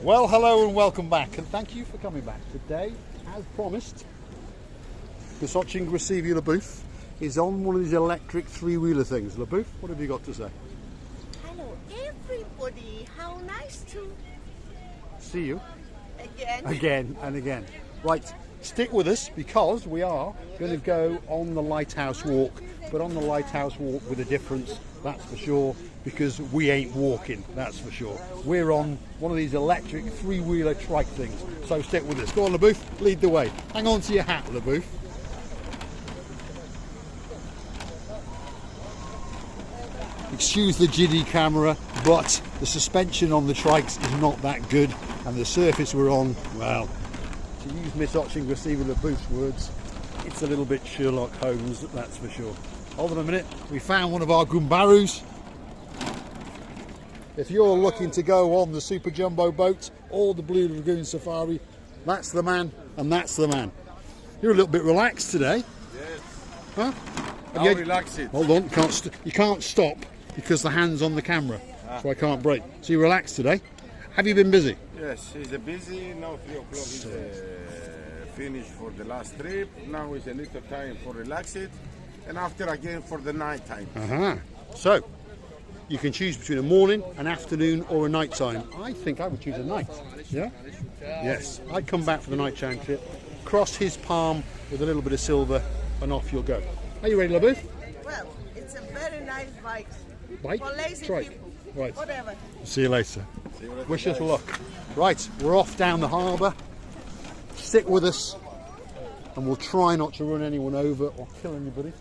Well, hello and welcome back, and thank you for coming back. Today, as promised, Misochin Gracevia LaBouffe is on one of these electric three-wheeler things. LaBouffe, what have you got to say? Hello everybody, how nice to See you. again. Again and again. Right, stick with us because we are going to go on the Lighthouse Walk, but on the Lighthouse Walk with a difference, that's for sure, because we ain't walking, that's for sure. We're on one of these electric three-wheeler trike things, so stick with us. Go on, LaBouffe, lead the way. Hang on to your hat, LaBouffe. Excuse the jiddy camera, but the suspension on the trikes is not that good, and the surface we're on, well, to use Misochin Gracevia LaBouffe's words, it's a little bit Sherlock Holmes, that's for sure. Hold on a minute, we found one of our Gumbarus. If you're looking to go on the Super Jumbo boat or the Blue Lagoon Safari, that's the man, and that's the man. You're a little bit relaxed today. Yes. Huh? I'll relax it. Hold on, you can't stop because the hand's on the camera, so I can't brake. So you're relaxed today. Have you been busy? Yes, it's busy. Now 3 o'clock is finished for the last trip. Now is a little time for relax it. And after again for the night time. So, you can choose between a morning, an afternoon or a night time. I think I would choose a night. Yeah? Yes. I'd come back for the night time trip, cross his palm with a little bit of silver, and off you'll go. Are you ready, LaBouffe? Well, it's a very nice bike. Bike? For lazy Trike. people. Right. Whatever. See you later. Wish us luck. Right, we're off down the harbour. Stick with us, and we'll try not to run anyone over or kill anybody.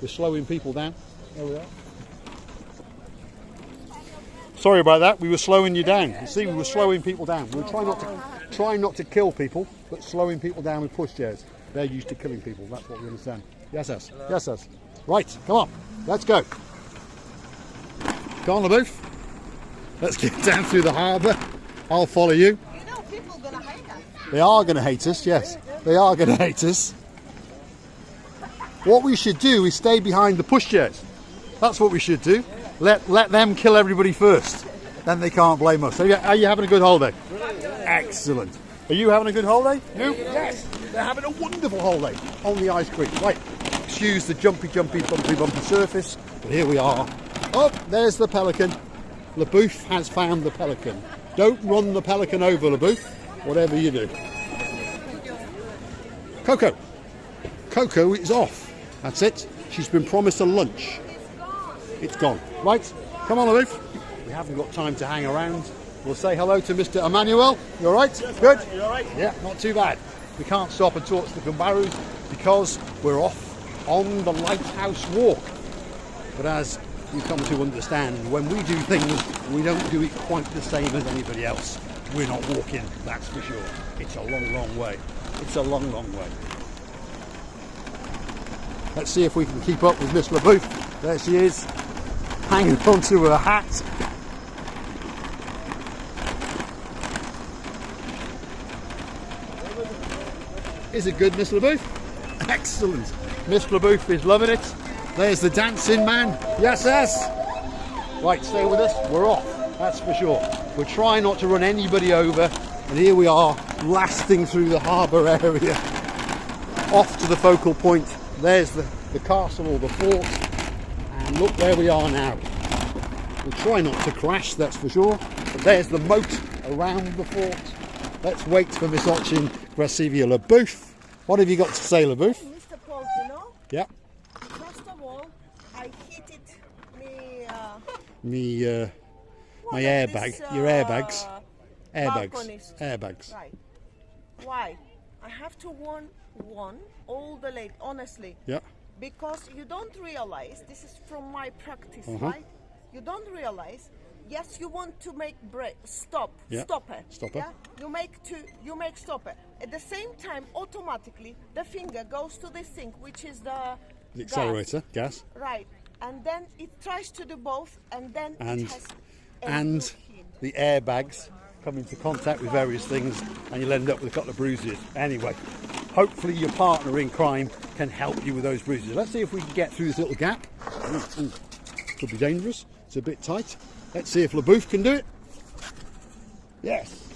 We're slowing people down. There we are. Sorry about that. We were slowing you down. You see, we were slowing people down. We were trying not to kill people, but slowing people down with pushchairs. They're used to killing people. That's what we understand. Yes, yes. Yes, yes. Right, come on. Let's go. Go on, LaBouffe. Let's get down through the harbour. I'll follow you. You know, people are going to hate us. They are going to hate us, yes. They are going to hate us. What we should do is stay behind the pushchairs. That's what we should do. Let them kill everybody first. Then they can't blame us. Are you having a good holiday? Excellent. Are you having a good holiday? You? Yes. They're having a wonderful holiday on the ice cream. Right. Excuse the jumpy, bumpy surface. But here we are. Oh, there's the pelican. LaBouffe has found the pelican. Don't run the pelican over, LaBouffe, whatever you do. Coco. Coco is off. That's it. She's been promised a lunch. It's gone. Right, come on, LaBouffe. We haven't got time to hang around. We'll say hello to Mr. Emmanuel. You all right? Yes, good? You all right? Yeah, not too bad. We can't stop and talk to the Gumbarus because we're off on the Lighthouse Walk. But as you come to understand, when we do things, we don't do it quite the same as anybody else. We're not walking, that's for sure. It's a long, long way. It's a long, long way. Let's see if we can keep up with Miss LaBouffe. There she is, hanging onto her hat. Is it good, Miss LaBouffe? Excellent. Miss LaBouffe is loving it. There's the dancing man. Yes, yes. Right, stay with us. We're off, that's for sure. We're trying not to run anybody over. And here we are, blasting through the harbour area. Off to the focal point. There's the castle or the fort. And look where we are now. We'll try not to crash, that's for sure. But there's the moat around the fort. Let's wait for Misochin Gracevia LaBouffe. What have you got to say, LaBouffe? Mr. Paul, you know? Yeah. First of all, I heated My airbag. Your airbags. Airbags. balconies. Airbags. Right. Why? I have to warn all the ladies, honestly. Yeah. Because you don't realize, this is from my practice, right? You don't realize, yes, you want to make stopper. Yeah. Stopper. Stopper. You make stopper. At the same time, automatically, the finger goes to this thing, which is the Accelerator, gas. Right. And then it tries to do both, and then And- it has And the airbags come into contact with various things and you'll end up with a couple of bruises. Anyway, hopefully your partner in crime can help you with those bruises. Let's see if we can get through this little gap. Ooh. Could be dangerous. It's a bit tight. Let's see if LaBouffe can do it. Yes.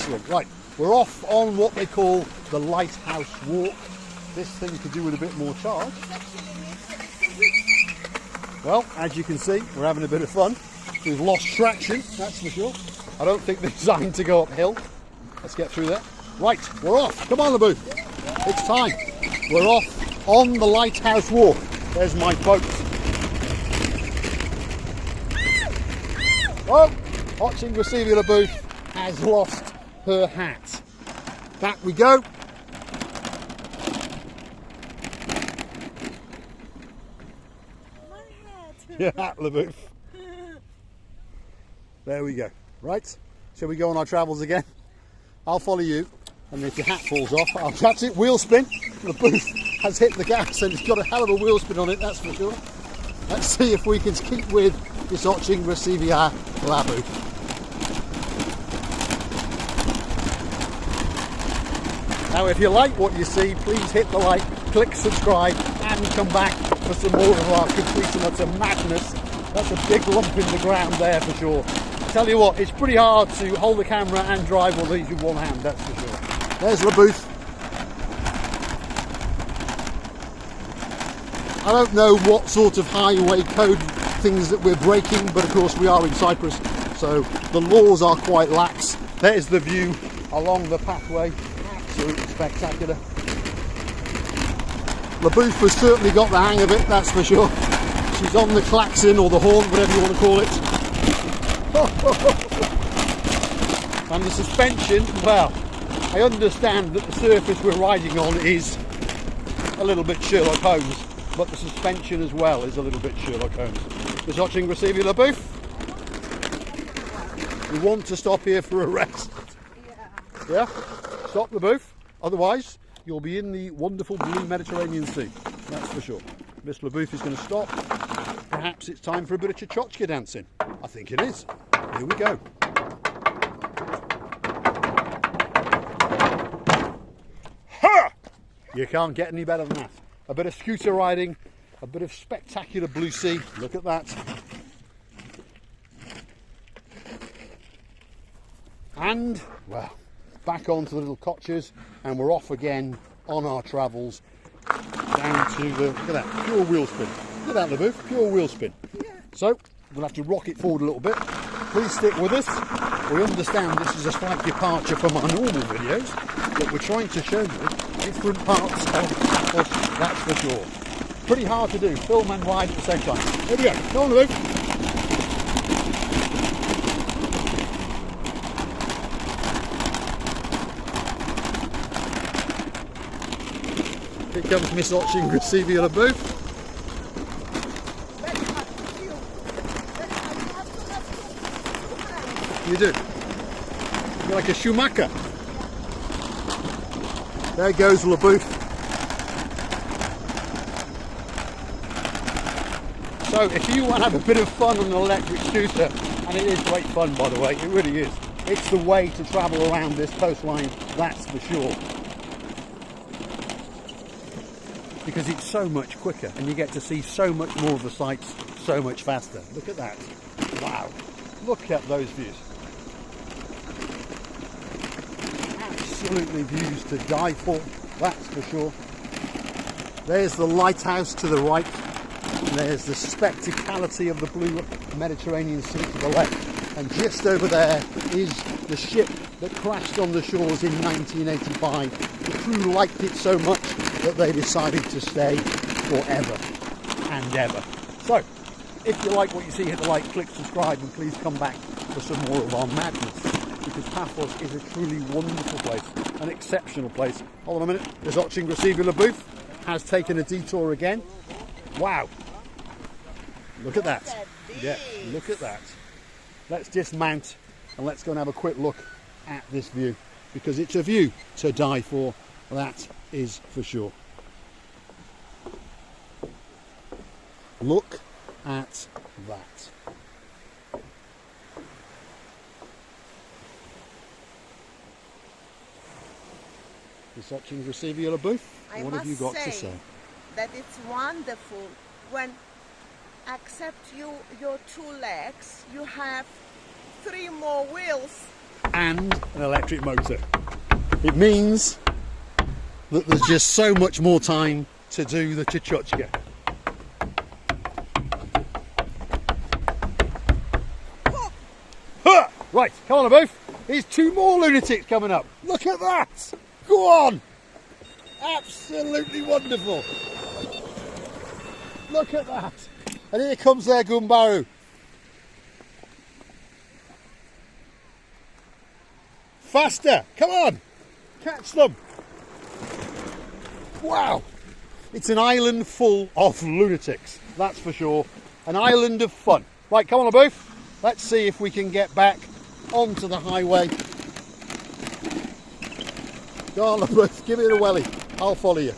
Excellent. Right, we're off on what they call the Lighthouse Walk. This thing could do with a bit more charge. Well, as you can see, we're having a bit of fun. We've lost traction, that's for sure. I don't think they're designed to go uphill. Let's get through there. Right, we're off. Come on, the booth. It's time. We're off on the Lighthouse Walk. There's my boat. Oh, watching Receiving Booth has lost her hat. Back we go. My hat. Your hat, LaBooth. There we go. Right, shall we go on our travels again? I'll follow you, and if your hat falls off, that's it, wheel spin. LaBooth has hit the gas and it's got a hell of a wheel spin on it, that's for sure. Let's see if we can keep with this watching Recivia Labu. Now if you like what you see, please hit the like, click subscribe and come back for some more of our complete and utter madness. That's a big lump in the ground there for sure. I tell you what, it's pretty hard to hold the camera and drive all these with one hand, that's for sure. There's LaBooth. I don't know what sort of highway code things that we're breaking, but of course we are in Cyprus, so the laws are quite lax. There's the view along the pathway, absolutely spectacular. LaBooth has certainly got the hang of it, that's for sure. She's on the klaxon or the horn, whatever you want to call it. And the suspension, well, I understand that the surface we're riding on is a little bit Sherlock Holmes, but the suspension as well is a little bit Sherlock Holmes. Just watching Receiving LaBooth. We want to stop here for a rest. Yeah? Stop LaBooth. Otherwise, you'll be in the wonderful blue Mediterranean Sea. That's for sure. Miss LaBooth is going to stop. Perhaps it's time for a bit of Tchotchke dancing. I think it is. Here we go. Ha! You can't get any better than that. A bit of scooter riding, a bit of spectacular blue sea. Look at that. And, well, back onto the little coches, and we're off again on our travels down to the, look at that, pure wheel spin. Look at that, LaBooth, pure wheel spin. Yeah. So, we'll have to rock it forward a little bit. Please stick with us. We understand this is a slight departure from our normal videos, but we're trying to show you different parts of Paphos, that's for sure. Pretty hard to do, film and ride at the same time. Here we go, come on LaBooth. Here comes Miss watching Receiving LaBooth. You do. You're like a Schumacher. There goes LaBooth. So if you want to have a bit of fun on an electric scooter, and it is great fun by the way, it really is. It's the way to travel around this coastline, that's for sure. Because it's so much quicker and you get to see so much more of the sights so much faster. Look at that. Wow. Look at those views. Absolutely views to die for, that's for sure. There's the lighthouse to the right. There's the spectacality of the blue Mediterranean Sea to the left. And just over there is the ship that crashed on the shores in 1985. The crew liked it so much that they decided to stay forever and ever. So, if you like what you see, hit the like, click subscribe, and please come back for some more of our madness. Because Paphos is a truly wonderful place, an exceptional place. Hold on a minute, there's watching Receiving LaBooth, has taken a detour again. Wow, look at that. Yeah, look at that. Let's dismount and let's go and have a quick look at this view, because it's a view to die for, that is for sure. Look at that. Is watching Receiving LaBooth. What have you got to say? That it's wonderful when, except your two legs, you have 3 more wheels. and an electric motor. It means that there's just so much more time to do the chuchuchka. Huh! Right, come on both. Here's two more lunatics coming up. Look at that! Go on! Absolutely wonderful. Look at that. And here comes their Gumbaru. Faster, come on, catch them. Wow, it's an island full of lunatics, that's for sure. An island of fun. Right, come on both. Let's see if we can get back onto the highway. Go on both, give it a welly. I'll follow you.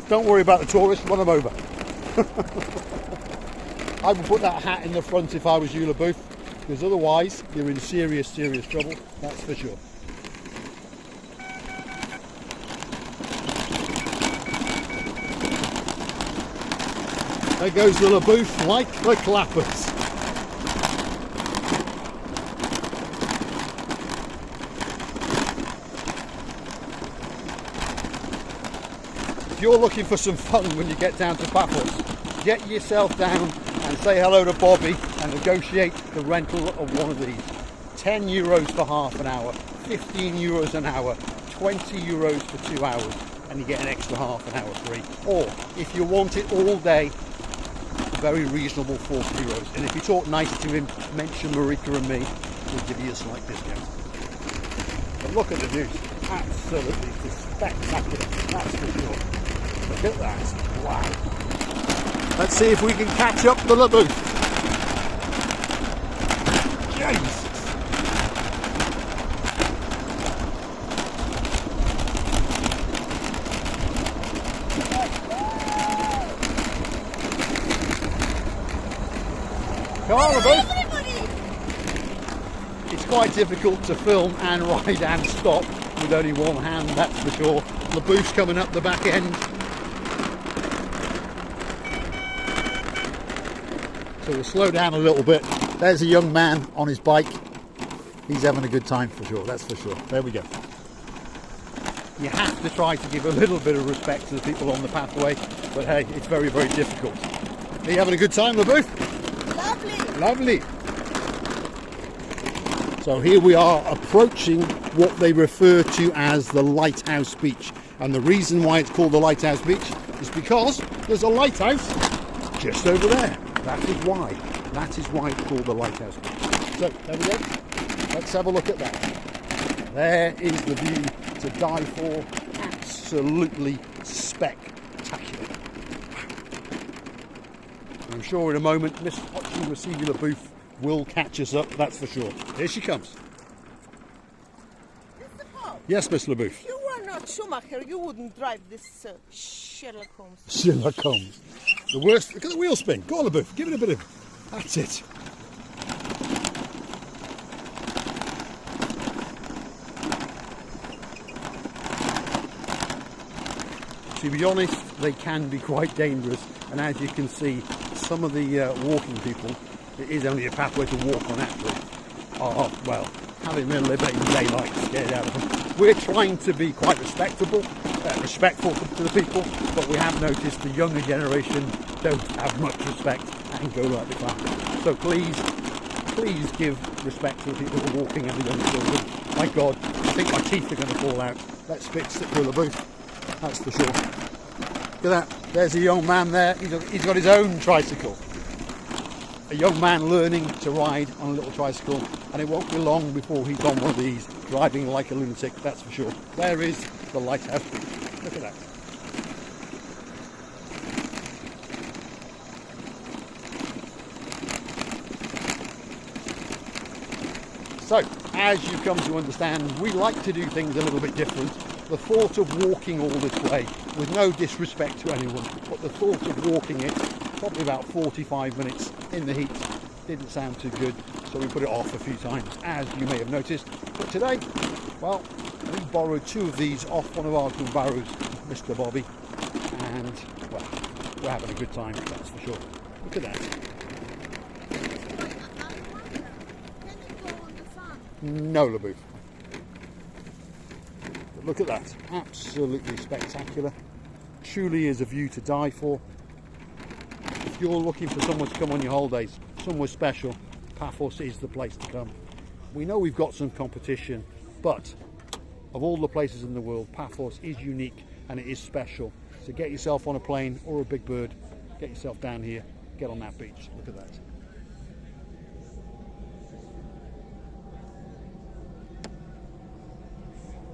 Don't worry about the tourists, run them over. I would put that hat in the front if I was you, LaBouffe, because otherwise you're in serious, serious trouble, that's for sure. There goes the LaBouffe like the clappers. If you're looking for some fun when you get down to Paphos, get yourself down and say hello to Bobby and negotiate the rental of one of these. 10 euros for half an hour, 15 euros an hour, 20 euros for 2 hours, and you get an extra half an hour free. Or if you want it all day, a very reasonable 40 euros. And if you talk nice to him, mention Marika and me, we'll give you a slight discount. But look at the views, absolutely spectacular, that's for sure. Look at that, wow. Let's see if we can catch up the LaBouffe. Jesus. Come on, LaBouffe. It's quite difficult to film and ride and stop with only one hand, that's for sure. LaBouffe's coming up the back end. So we'll slow down a little bit. There's a young man on his bike. He's having a good time for sure, that's for sure. There we go. You have to try to give a little bit of respect to the people on the pathway, but hey, it's very, very difficult. Are you having a good time, LaBouffe? Lovely. Lovely. So here we are approaching what they refer to as the Lighthouse Beech. And the reason why it's called the Lighthouse Beech is because there's a lighthouse just over there. That is why. That is why it's called the Lighthouse Beech. So there we go. Let's have a look at that. There is the view to die for. Absolutely spectacular. I'm sure in a moment Miss Hotchie Receiving LaBouffe will catch us up, that's for sure. Here she comes. Mr. Bob, Yes, Miss LaBouffe. if you were not Schumacher, you wouldn't drive this Sherlock Holmes. Sherlock Holmes. The worst. Look at the wheel spin. Go on, LaBouffe. Give it a bit of. That's it. To be honest, they can be quite dangerous, and as you can see, some of the walking people, it is only a pathway to walk on actually, are, well, having their living daylight scared out of them. We're trying to be quite respectful to the people, but we have noticed the younger generation don't have much respect and go like the clappers. So please give respect to the people who are walking and the young children. My God, I think my teeth are going to fall out. Let's fix it for LaBouffe. That's for sure. Look at that. There's a young man there. He's got his own tricycle. A young man learning to ride on a little tricycle, and it won't be long before he's on one of these, driving like a lunatic, that's for sure. There is the Lighthouse Beech. Look at that. So, as you come to understand, we like to do things a little bit different. The thought of walking all this way, with no disrespect to anyone, but the thought of walking it, probably about 45 minutes in the heat, didn't sound too good, so we put it off a few times, as you may have noticed. But today, well, we borrowed two of these off one of our Gumbarus, Mr. Bobby, and, well, we're having a good time, that's for sure. Look at that. Can you go on the sun? No LaBouffe. But look at that, absolutely spectacular. Truly is a view to die for. If you're looking for someone to come on your holidays, somewhere special, Paphos is the place to come. We know we've got some competition, but of all the places in the world, Paphos is unique and it is special. So get yourself on a plane or a big bird, get yourself down here, get on that beach. Look at that.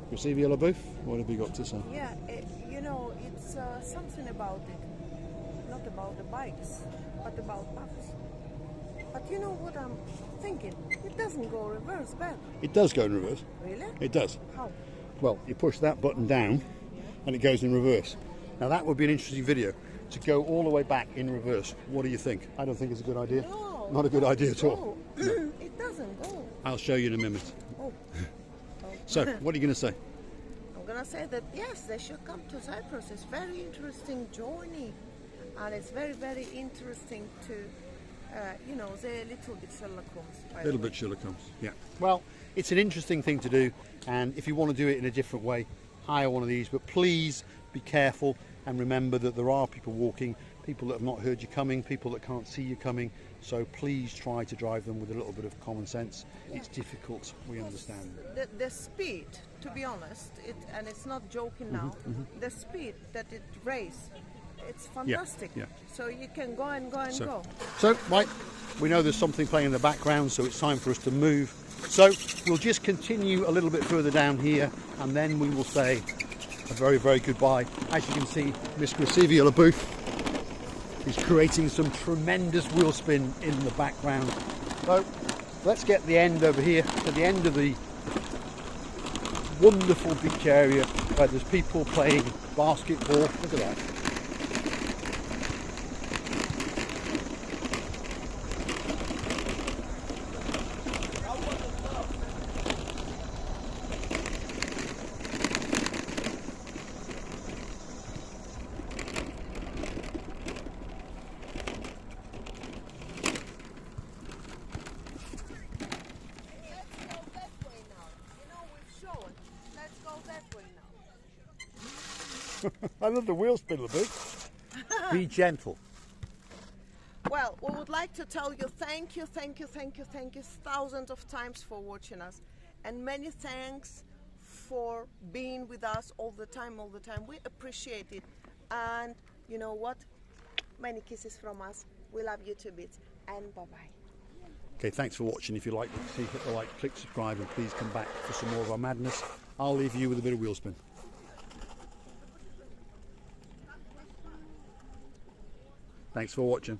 Receive your LaBouffe? What have you got to say? Yeah, you know, it's something about it. Not about the bikes, but about Paphos. But you know what I'm thinking? It doesn't go reverse back. It does go in reverse. Really? It does. How? Well, you push that button down and it goes in reverse. Now that would be an interesting video, to go all the way back in reverse. What do you think? I don't think it's a good idea. No. Not a good idea at all. No. It doesn't go. I'll show you in a minute. Oh. So, what are you going to say? I'm gonna say that yes, they should come to Cyprus. It's very interesting journey, and it's very, very interesting to, you know, the little bit Sherlock Holmes. Little bit Sherlock Holmes, yeah. Well, it's an interesting thing to do, and if you want to do it in a different way, hire one of these. But please be careful and remember that there are people walking, people that have not heard you coming, people that can't see you coming. So please try to drive them with a little bit of common sense. It's difficult, we understand. The speed, to be honest, and it's not joking now, the speed that it races, it's fantastic. Yeah. So you can go and go and go. So, right, we know there's something playing in the background, so it's time for us to move. So we'll just continue a little bit further down here, and then we will say a very, very goodbye. As you can see, Miss Gracevia LaBouffe is creating some tremendous wheel spin in the background. So let's get the end over here, to the end of the wonderful beach area where there's people playing basketball. Look at that. I love the wheel spin, LaBouffe. Be gentle. Well, we would like to tell you thank you thousands of times for watching us, and many thanks for being with us all the time. We appreciate it, and you know what? Many kisses from us. We love you to bits, and bye-bye. Okay, thanks for watching. If you like what you see, hit the like, click subscribe, and please come back for some more of our madness. I'll leave you with a bit of wheel spin. Thanks for watching.